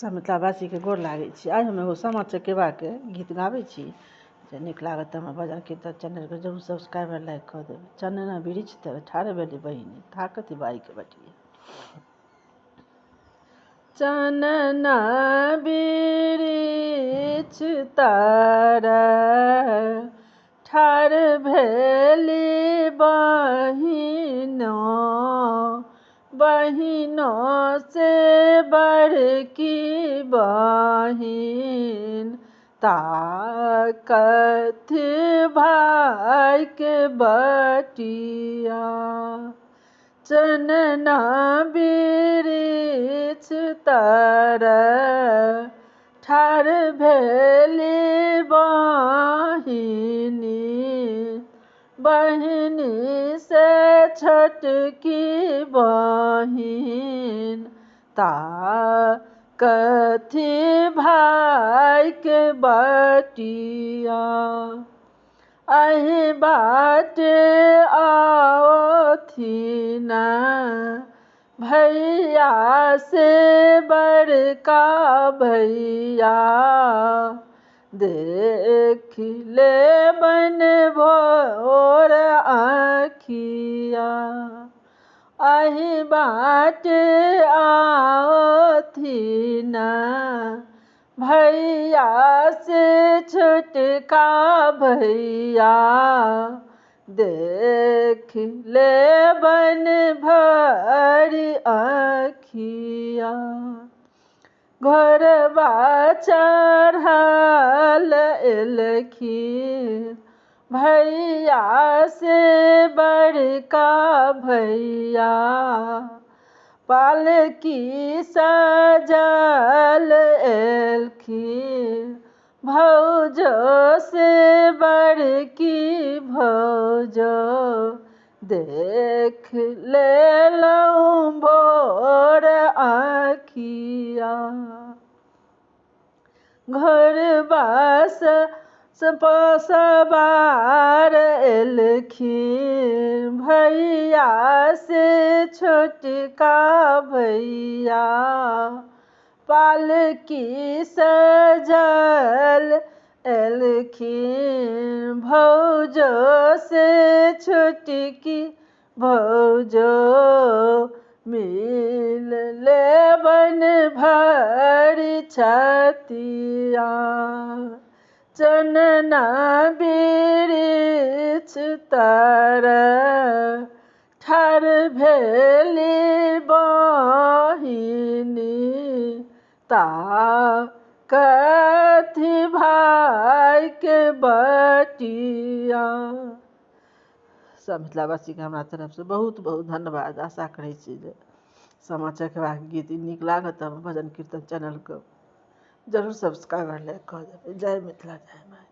सब मिथिलावासी के गोर लागै छी। आइ हम एगो सामा चकेबा के गीत गाबै छी। जे नीक लागत तऽ हमर भजन कीर्तन चैनल के जरूर सब्सक्राइब और लाइक कऽ देबै। चनना वृक्ष तर ठाढ़ भेली बहिनी ताकत बाई के बटिया। चनना वृक्ष तर ठाढ़ भेली बहिनो, बहिनों से बड़की बहिन ताकत भाई के बटिया। चनना वृक्ष तर ठाढ़ भेली बहिनी, बहिनी से छोटकी बहिन ताकत भाई के बटिया। अहि बाट आओथिन भैया से बड़का भैया, देख ले बन भोर आँखिया। अहि बाट आओथिन भैया से छोटका भैया, देख ले बन भरी आँखिया। घोड़वा चढ़ल एलखिन भैया से बड़का भैया, पालकी सजल एलखिन भौजो से बड़की भौजो, देख लेलहुँ भोर आँखिया। घोड़वा सवार एलखिन भैया से छोटका भैया, पालकी सजल एलखिन भौजो से छोटकी भौजो, मिल लेबन भरी छतिया। चनना वृक्ष तर ठाढ़ भेली बहिनी ताकत भाई के बटिया। सब मिथिलावासी के हमरा तरफ से बहुत बहुत धन्यवाद। आशा करै छी जे सामा चकेबा के गीत नीक लागत तऽ भजन कीर्तन चैनल के जरूर सब्सक्राइब और लाइक कऽ देबै। जय मिथिला जय माय।